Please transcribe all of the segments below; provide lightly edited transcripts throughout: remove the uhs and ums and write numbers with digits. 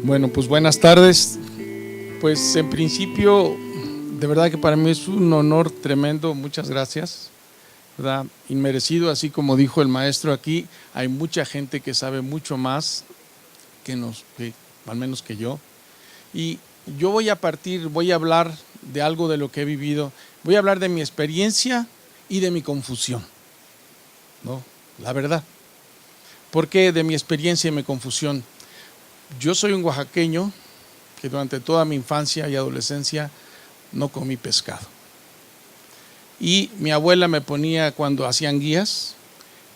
Bueno, pues buenas tardes. Pues en principio, de verdad que para mí es un honor tremendo, muchas gracias, ¿verdad? Inmerecido, así como dijo el maestro aquí, hay mucha gente que sabe mucho más que al menos que yo. Y yo voy a hablar de algo de lo que he vivido, voy a hablar de mi experiencia y de mi confusión, ¿no? La verdad. ¿Por qué de mi experiencia y mi confusión? Yo soy un oaxaqueño que durante toda mi infancia y adolescencia no comí pescado. Y mi abuela me ponía, cuando hacían guías,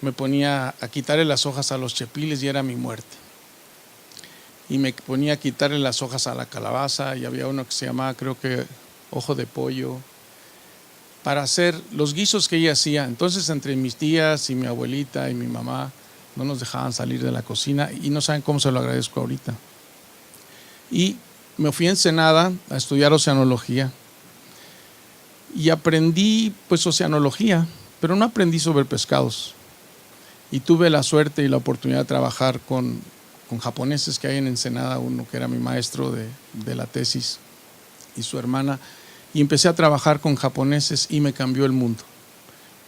me ponía a quitarle las hojas a los chepiles y era mi muerte. Y me ponía a quitarle las hojas a la calabaza y había uno que se llamaba, creo que, ojo de pollo, para hacer los guisos que ella hacía. Entonces, entre mis tías y mi abuelita y mi mamá, no nos dejaban salir de la cocina y no saben cómo se lo agradezco ahorita. Y me fui a Ensenada a estudiar oceanología y aprendí pues oceanología, pero no aprendí sobre pescados. Y tuve la suerte y la oportunidad de trabajar con japoneses que hay en Ensenada, uno que era mi maestro de la tesis y su hermana, y empecé a trabajar con japoneses y me cambió el mundo.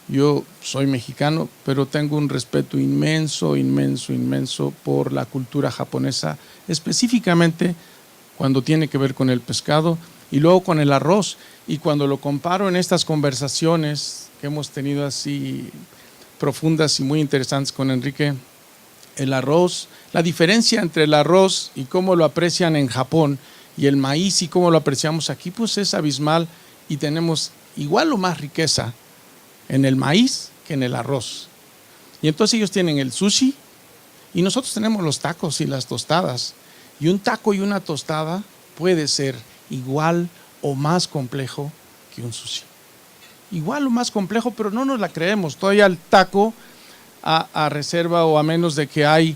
Yo soy mexicano, pero tengo un respeto inmenso por la cultura japonesa, específicamente cuando tiene que ver con el pescado y luego con el arroz. Y cuando lo comparo en estas conversaciones que hemos tenido así profundas y muy interesantes con Enrique, el arroz, la diferencia entre el arroz y cómo lo aprecian en Japón y el maíz y cómo lo apreciamos aquí, pues es abismal y tenemos igual o más riqueza en el maíz que en el arroz. Y entonces ellos tienen el sushi y nosotros tenemos los tacos y las tostadas. Y un taco y una tostada puede ser igual o más complejo que un sushi. Igual o más complejo, pero no nos la creemos. Todavía el taco, a reserva o a menos de que hay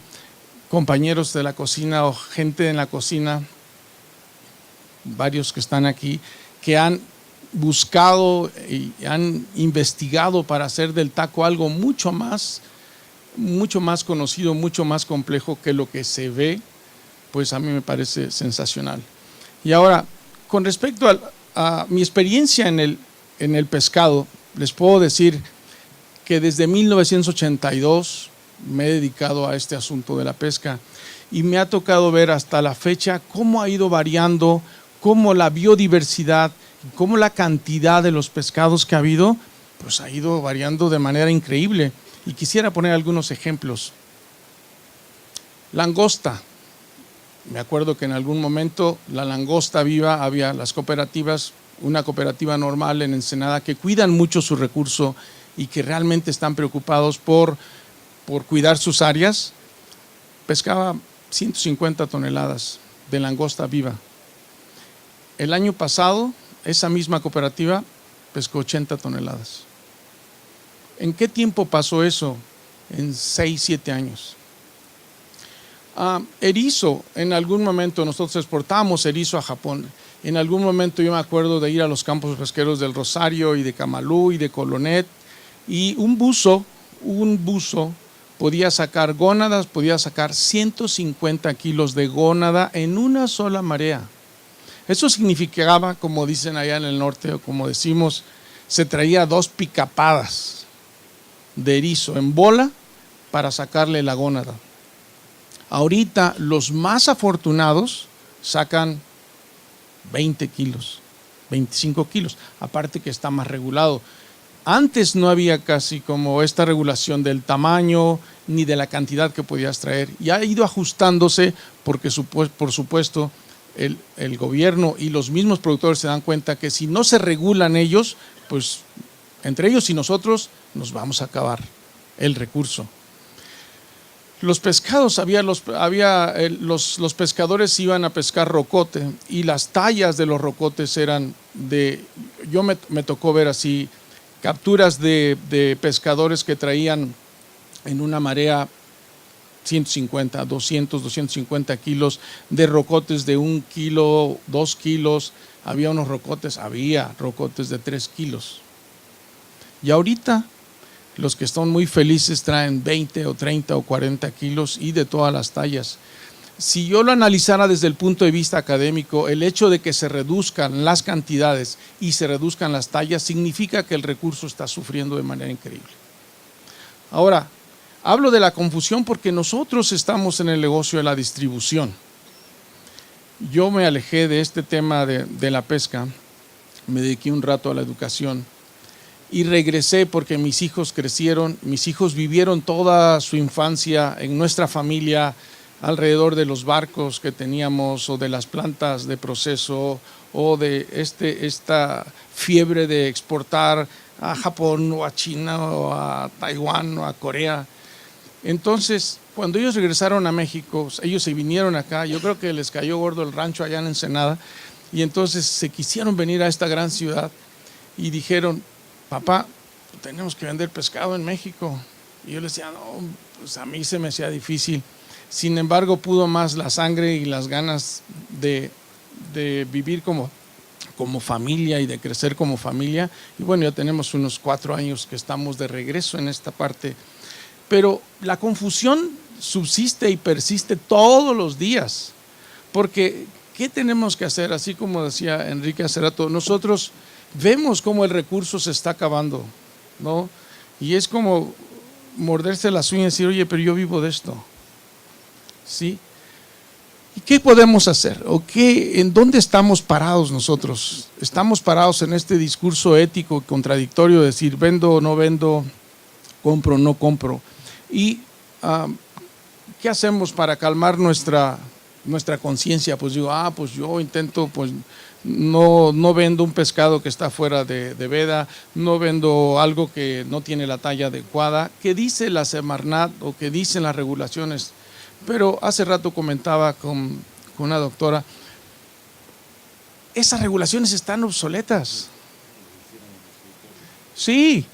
compañeros de la cocina o gente en la cocina, varios que están aquí, que han buscado y han investigado para hacer del taco algo mucho más conocido, mucho más complejo que lo que se ve, pues a mí me parece sensacional. Y ahora, con respecto a mi experiencia en el pescado, les puedo decir que desde 1982 me he dedicado a este asunto de la pesca y me ha tocado ver hasta la fecha cómo ha ido variando, cómo la biodiversidad, cómo la cantidad de los pescados que ha habido, pues ha ido variando de manera increíble. Y quisiera poner algunos ejemplos. Langosta. Me acuerdo que en algún momento la langosta viva, había las cooperativas, una cooperativa normal en Ensenada que cuidan mucho su recurso y que realmente están preocupados por cuidar sus áreas. Pescaba 150 toneladas de langosta viva. El año pasado, esa misma cooperativa pescó 80 toneladas. ¿En qué tiempo pasó eso? En 6, 7 años. Erizo, en algún momento nosotros exportábamos erizo a Japón. En algún momento yo me acuerdo de ir a los campos pesqueros del Rosario y de Camalú y de Colonet, y un buzo podía sacar gónadas, podía sacar 150 kilos de gónada en una sola marea. Eso significaba, como dicen allá en el norte, o como decimos, se traía 2 picapadas de erizo en bola para sacarle la gónada. Ahorita los más afortunados sacan 20 kilos, 25 kilos, aparte que está más regulado. Antes no había casi como esta regulación del tamaño ni de la cantidad que podías traer y ha ido ajustándose porque por supuesto el gobierno y los mismos productores se dan cuenta que si no se regulan ellos, pues entre ellos y nosotros nos vamos a acabar el recurso. Los pescados, los pescadores iban a pescar rocote y las tallas de los rocotes eran me tocó ver así capturas de pescadores que traían en una marea 150, 200, 250 kilos de rocotes de 1 kilo, 2 kilos, había rocotes de 3 kilos. Y ahorita los que están muy felices traen 20 o 30 o 40 kilos y de todas las tallas. si yo lo analizara desde el punto de vista académico, el hecho de que se reduzcan las cantidades y se reduzcan las tallas significa que el recurso está sufriendo de manera increíble. Ahora, hablo de la confusión porque nosotros estamos en el negocio de la distribución. Yo me alejé de este tema de la pesca, me dediqué un rato a la educación y regresé porque mis hijos crecieron, mis hijos vivieron toda su infancia en nuestra familia alrededor de los barcos que teníamos o de las plantas de proceso o de esta fiebre de exportar a Japón o a China o a Taiwán o a Corea. Entonces, cuando ellos regresaron a México, ellos se vinieron acá, yo creo que les cayó gordo el rancho allá en Ensenada, y entonces se quisieron venir a esta gran ciudad y dijeron, papá, tenemos que vender pescado en México. Y yo les decía, no, pues a mí se me hacía difícil. Sin embargo, pudo más la sangre y las ganas de vivir como familia y de crecer como familia. Y bueno, ya tenemos unos 4 años que estamos de regreso en esta parte. Pero la confusión subsiste y persiste todos los días. Porque, ¿qué tenemos que hacer? Así como decía Enrique hace rato, nosotros vemos cómo el recurso se está acabando, ¿no? Y es como morderse las uñas y decir, oye, pero yo vivo de esto. ¿Sí? ¿Y qué podemos hacer? ¿O en dónde estamos parados nosotros? Estamos parados en este discurso ético y contradictorio de decir vendo o no vendo, compro o no compro. ¿Y qué hacemos para calmar nuestra conciencia? Pues digo, pues yo intento, pues no vendo un pescado que está fuera de veda, no vendo algo que no tiene la talla adecuada. ¿Qué dice la Semarnat o qué dicen las regulaciones? Pero hace rato comentaba con una doctora, esas regulaciones están obsoletas. Sí,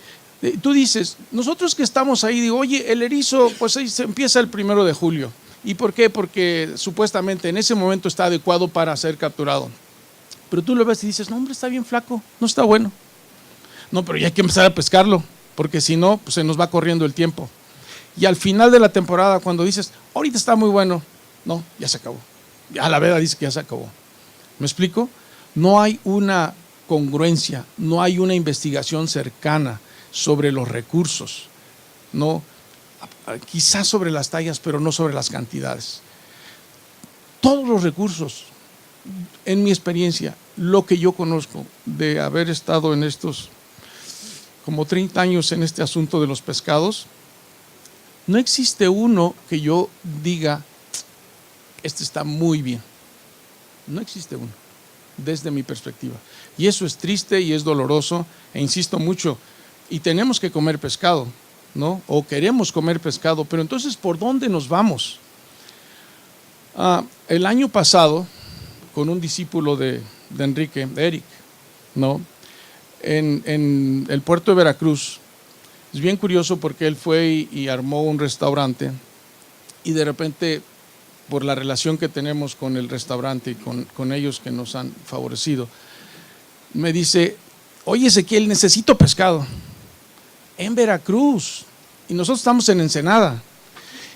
tú dices, nosotros que estamos ahí, digo, oye, el erizo, pues ahí se empieza el 1 de julio. ¿Y por qué? Porque supuestamente en ese momento está adecuado para ser capturado. Pero tú lo ves y dices, no hombre, está bien flaco, no está bueno. No, pero ya hay que empezar a pescarlo, porque si no, pues se nos va corriendo el tiempo. Y al final de la temporada, cuando dices, ahorita está muy bueno, no, ya se acabó. Ya la veda dice que ya se acabó. ¿Me explico? No hay una congruencia, no hay una investigación cercana sobre los recursos, no, quizás sobre las tallas, pero no sobre las cantidades. Todos los recursos, en mi experiencia, lo que yo conozco de haber estado en estos como 30 años en este asunto de los pescados, no existe uno que yo diga, este está muy bien. No existe uno, desde mi perspectiva. Y eso es triste y es doloroso, e insisto mucho, y tenemos que comer pescado, ¿no? O queremos comer pescado, pero entonces, ¿por dónde nos vamos? El año pasado, con un discípulo de Enrique, Eric, ¿no? En el puerto de Veracruz, es bien curioso porque él fue y armó un restaurante y de repente, por la relación que tenemos con el restaurante y con ellos que nos han favorecido, me dice, oye Ezequiel, necesito pescado en Veracruz y nosotros estamos en Ensenada.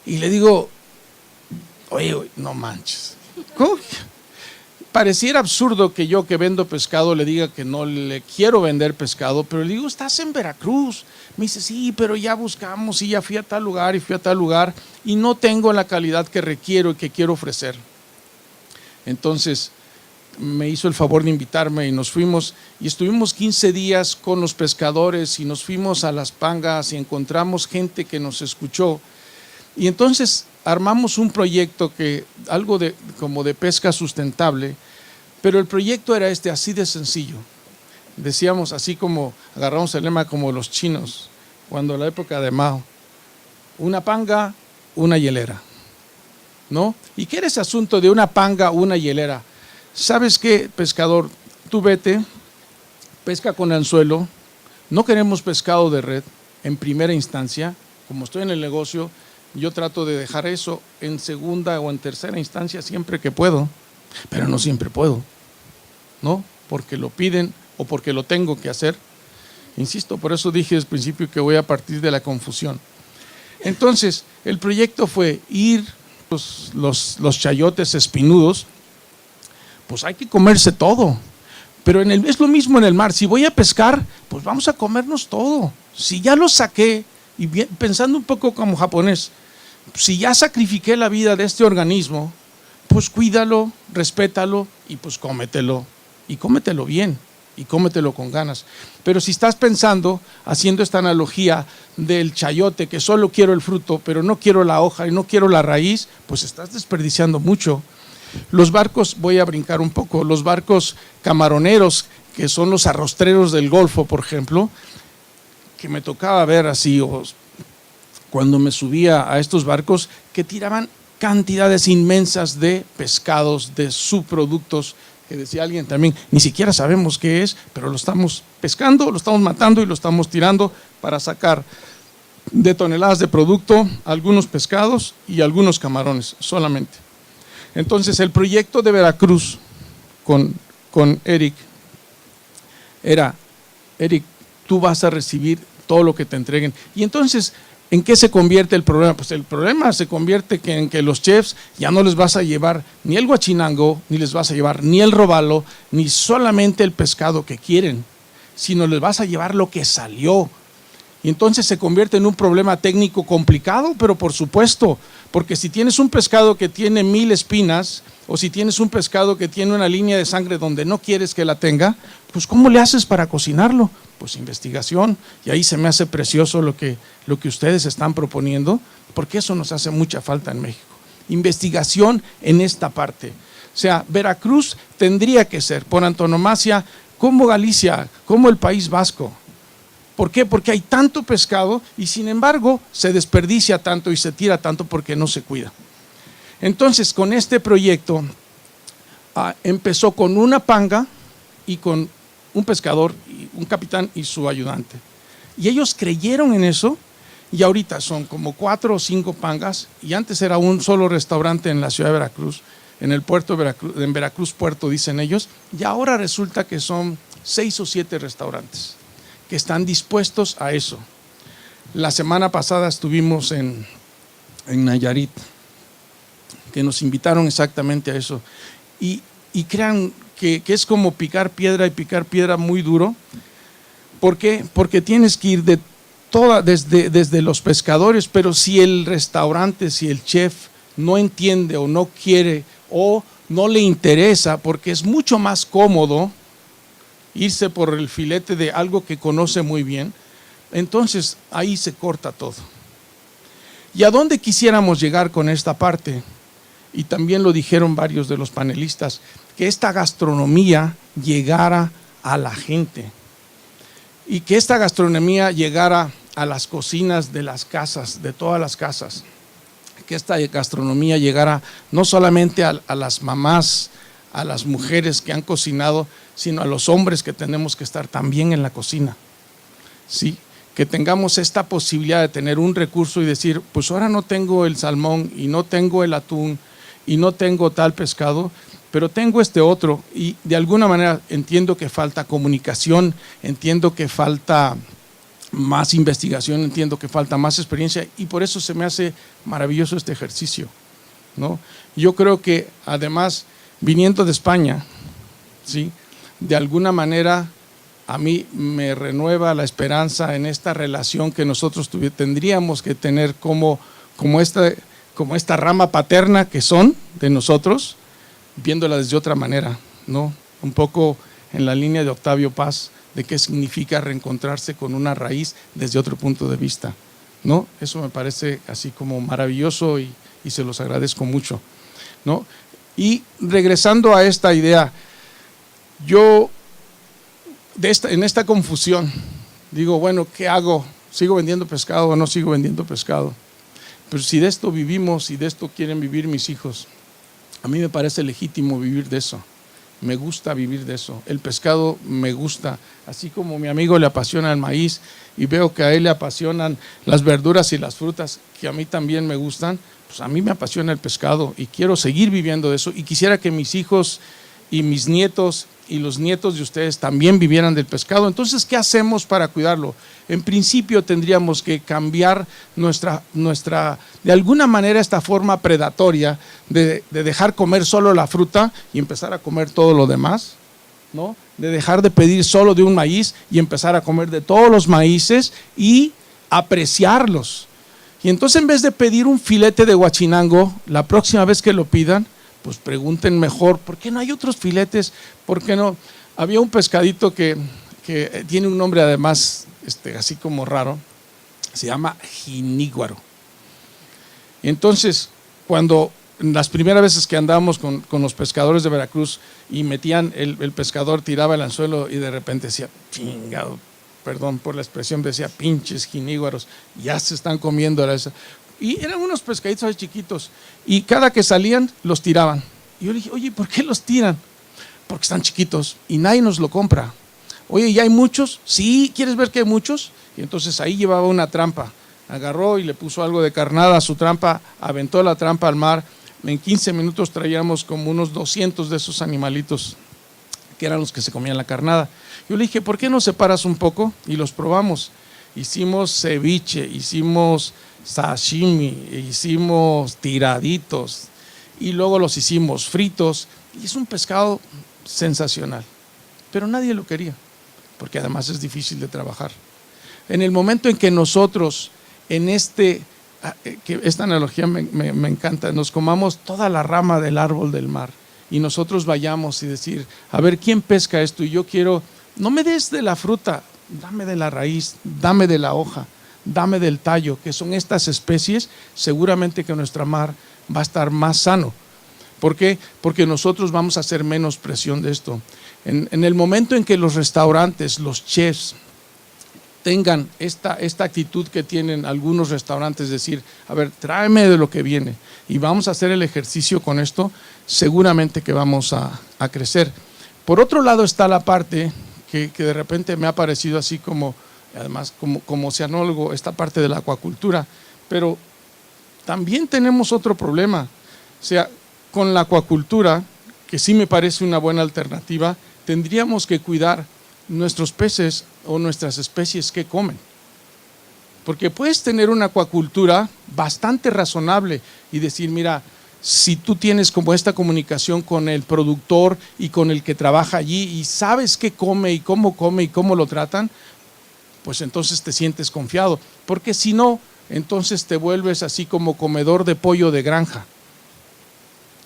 Y le digo, oye, no manches, ¿cómo? Pareciera absurdo que yo que vendo pescado le diga que no le quiero vender pescado, pero le digo, estás en Veracruz. Me dice, sí, pero ya buscamos y ya fui a tal lugar y fui a tal lugar y no tengo la calidad que requiero y que quiero ofrecer. Entonces me hizo el favor de invitarme y nos fuimos y estuvimos 15 días con los pescadores y nos fuimos a las pangas y encontramos gente que nos escuchó. Y entonces armamos un proyecto algo como de pesca sustentable, pero el proyecto era así de sencillo. Decíamos así como, agarramos el lema como los chinos, cuando la época de Mao, una panga, una hielera, ¿no? ¿Y qué era ese asunto de una panga, una hielera? ¿Sabes qué, pescador? Tú vete, pesca con anzuelo, no queremos pescado de red en primera instancia, como estoy en el negocio, yo trato de dejar eso en segunda o en tercera instancia siempre que puedo, pero no siempre puedo, ¿no? Porque lo piden o porque lo tengo que hacer. Insisto, por eso dije al principio que voy a partir de la confusión. Entonces, el proyecto fue ir los chayotes espinudos, pues hay que comerse todo. Pero es lo mismo en el mar. Si voy a pescar, pues vamos a comernos todo. Si ya lo saqué, y bien, pensando un poco como japonés, si ya sacrifiqué la vida de este organismo, pues cuídalo, respétalo y pues cómetelo. Y cómetelo bien, y cómetelo con ganas. Pero si estás pensando, haciendo esta analogía del chayote, que solo quiero el fruto, pero no quiero la hoja y no quiero la raíz, pues estás desperdiciando mucho. Los barcos, voy a brincar un poco, los barcos camaroneros, que son los arrastreros del Golfo, por ejemplo, que me tocaba ver así, cuando me subía a estos barcos, que tiraban cantidades inmensas de pescados, de subproductos, que decía alguien también, ni siquiera sabemos qué es, pero lo estamos pescando, lo estamos matando y lo estamos tirando para sacar de toneladas de producto algunos pescados y algunos camarones solamente. Entonces el proyecto de Veracruz con Eric era, Eric, tú vas a recibir todo lo que te entreguen. Y entonces, ¿en qué se convierte el problema? Pues el problema se convierte en que los chefs ya no les vas a llevar ni el guachinango, ni les vas a llevar ni el robalo, ni solamente el pescado que quieren, sino les vas a llevar lo que salió. Y entonces se convierte en un problema técnico complicado, pero por supuesto, porque si tienes un pescado que tiene 1000 espinas, o si tienes un pescado que tiene una línea de sangre donde no quieres que la tenga, pues ¿cómo le haces para cocinarlo? Pues investigación, y ahí se me hace precioso lo que ustedes están proponiendo, porque eso nos hace mucha falta en México. Investigación en esta parte. O sea, Veracruz tendría que ser, por antonomasia, como Galicia, como el País Vasco. ¿Por qué? Porque hay tanto pescado y sin embargo se desperdicia tanto y se tira tanto porque no se cuida. Entonces, con este proyecto empezó con una panga y con un pescador, un capitán y su ayudante. Y ellos creyeron en eso y ahorita son como 4 o 5 pangas y antes era un solo restaurante en la ciudad de Veracruz, en el puerto de Veracruz, en Veracruz Puerto dicen ellos, y ahora resulta que son 6 o 7 restaurantes que están dispuestos a eso. La semana pasada estuvimos en Nayarit, que nos invitaron exactamente a eso. Y crean que es como picar piedra y picar piedra muy duro. ¿Por qué? Porque tienes que ir desde los pescadores, pero si el restaurante, si el chef no entiende o no quiere o no le interesa, porque es mucho más cómodo irse por el filete de algo que conoce muy bien, entonces ahí se corta todo. ¿Y a dónde quisiéramos llegar con esta parte? Y también lo dijeron varios de los panelistas, que esta gastronomía llegara a la gente y que esta gastronomía llegara a las cocinas de las casas, de todas las casas, que esta gastronomía llegara no solamente a las mamás, a las mujeres que han cocinado, sino a los hombres que tenemos que estar también en la cocina. ¿Sí? Que tengamos esta posibilidad de tener un recurso y decir, pues ahora no tengo el salmón y no tengo el atún y no tengo tal pescado, pero tengo este otro y de alguna manera entiendo que falta comunicación, entiendo que falta más investigación, entiendo que falta más experiencia y por eso se me hace maravilloso este ejercicio, ¿no? Yo creo que además, viniendo de España, ¿sí?, de alguna manera a mí me renueva la esperanza en esta relación que nosotros tendríamos que tener como esta rama paterna que son de nosotros, viéndola desde otra manera, ¿no? Un poco en la línea de Octavio Paz, de qué significa reencontrarse con una raíz desde otro punto de vista, ¿no? Eso me parece así como maravilloso y se los agradezco mucho, ¿no? Y regresando a esta idea, yo en esta confusión digo, bueno, ¿qué hago? ¿Sigo vendiendo pescado o no sigo vendiendo pescado? Pero si de esto vivimos y de esto quieren vivir mis hijos, a mí me parece legítimo vivir de eso. Me gusta vivir de eso. El pescado me gusta, así como a mi amigo le apasiona el maíz y veo que a él le apasionan las verduras y las frutas, que a mí también me gustan, pues a mí me apasiona el pescado y quiero seguir viviendo de eso y quisiera que mis hijos y mis nietos y los nietos de ustedes también vivieran del pescado. Entonces, ¿qué hacemos para cuidarlo? En principio tendríamos que cambiar de alguna manera esta forma predatoria de dejar comer solo la fruta y empezar a comer todo lo demás, ¿no? De dejar de pedir solo de un maíz y empezar a comer de todos los maíces y apreciarlos. Y entonces, en vez de pedir un filete de huachinango, la próxima vez que lo pidan, pues pregunten mejor, ¿por qué no hay otros filetes? ¿Por qué no? Había un pescadito que tiene un nombre además así como raro, se llama jiníguaro. Entonces, cuando las primeras veces que andábamos con los pescadores de Veracruz y metían, el pescador tiraba el anzuelo y de repente decía, chingado, perdón por la expresión, decía, pinches jiníguaros, ya se están comiendo esa. Y eran unos pescaditos ahí chiquitos y cada que salían los tiraban. Y yo le dije, oye, ¿por qué los tiran? Porque están chiquitos y nadie nos lo compra. Oye, ¿ya hay muchos? Sí, ¿quieres ver que hay muchos? Y entonces ahí llevaba una trampa. Agarró y le puso algo de carnada a su trampa, aventó la trampa al mar. En 15 minutos traíamos como unos 200 de esos animalitos que eran los que se comían la carnada. Yo le dije, ¿por qué no separas un poco? Y los probamos. Hicimos ceviche, hicimos sashimi, hicimos tiraditos y luego los hicimos fritos y es un pescado sensacional, pero nadie lo quería porque además es difícil de trabajar. En el momento en que nosotros que esta analogía me encanta, nos comamos toda la rama del árbol del mar y nosotros vayamos y decir, a ver, ¿quién pesca esto? Y yo quiero, no me des de la fruta, dame de la raíz, dame de la hoja, dame del tallo, que son estas especies, seguramente que nuestra mar va a estar más sano. ¿Por qué? Porque nosotros vamos a hacer menos presión de esto. En el momento en que los restaurantes, los chefs, tengan esta actitud que tienen algunos restaurantes, decir, a ver, tráeme de lo que viene y vamos a hacer el ejercicio con esto, seguramente que vamos a crecer. Por otro lado está la parte que de repente me ha parecido así como, además como oceanólogo, esta parte de la acuacultura, pero también tenemos otro problema. O sea, con la acuacultura, que sí me parece una buena alternativa, tendríamos que cuidar nuestros peces o nuestras especies que comen. Porque puedes tener una acuacultura bastante razonable y decir, mira, si tú tienes como esta comunicación con el productor y con el que trabaja allí y sabes qué come y cómo lo tratan, pues entonces te sientes confiado. Porque si no, entonces te vuelves así como comedor de pollo de granja.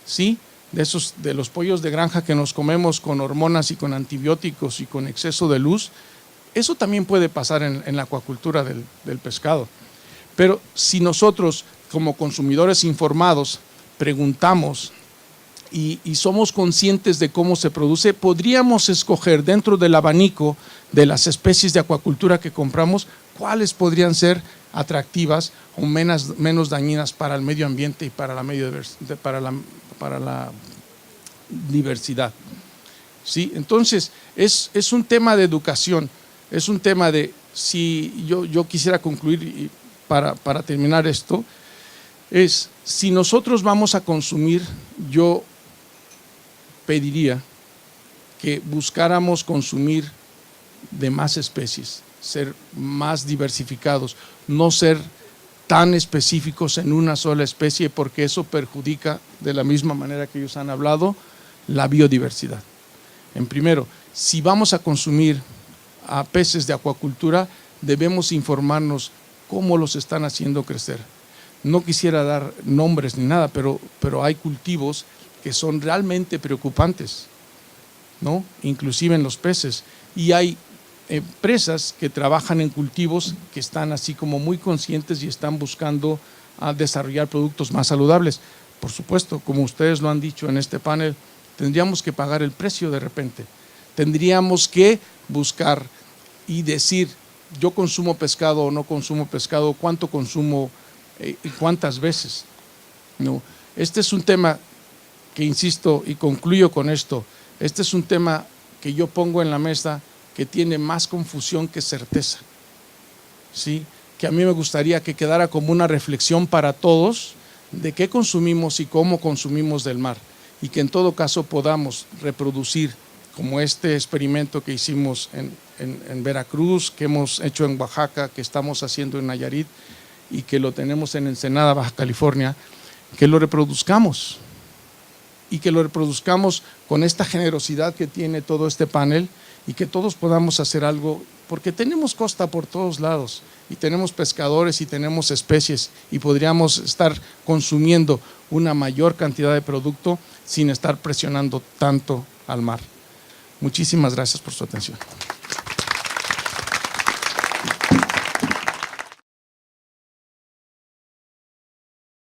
¿Sí? De los pollos de granja que nos comemos con hormonas y con antibióticos y con exceso de luz, eso también puede pasar en la acuacultura del pescado. Pero si nosotros como consumidores informados preguntamos y somos conscientes de cómo se produce, podríamos escoger dentro del abanico de las especies de acuacultura que compramos, cuáles podrían ser atractivas o menos dañinas para el medio ambiente y para la diversidad. ¿Sí? Entonces, es un tema de educación, es un tema de, si yo quisiera concluir para terminar esto, es si nosotros vamos a consumir, yo pediría que buscáramos consumir de más especies, ser más diversificados, no ser tan específicos en una sola especie, porque eso perjudica, de la misma manera que ellos han hablado, la biodiversidad. En primero, si vamos a consumir a peces de acuacultura, debemos informarnos cómo los están haciendo crecer. No quisiera dar nombres ni nada, pero hay cultivos que son realmente preocupantes, ¿no? Inclusive en los peces. Y hay empresas que trabajan en cultivos que están así como muy conscientes y están buscando desarrollar productos más saludables. Por supuesto, como ustedes lo han dicho en este panel, tendríamos que pagar el precio de repente. Tendríamos que buscar y decir, yo consumo pescado o no consumo pescado, cuánto consumo y cuántas veces. No, este es un tema que, insisto y concluyo con esto, este es un tema que yo pongo en la mesa que tiene más confusión que certeza. ¿Sí? Que a mí me gustaría que quedara como una reflexión para todos de qué consumimos y cómo consumimos del mar, y que en todo caso podamos reproducir como este experimento que hicimos en Veracruz, que hemos hecho en Oaxaca, que estamos haciendo en Nayarit y que lo tenemos en Ensenada, Baja California, que lo reproduzcamos y que lo reproduzcamos con esta generosidad que tiene todo este panel y que todos podamos hacer algo, porque tenemos costa por todos lados y tenemos pescadores y tenemos especies y podríamos estar consumiendo una mayor cantidad de producto sin estar presionando tanto al mar. Muchísimas gracias por su atención.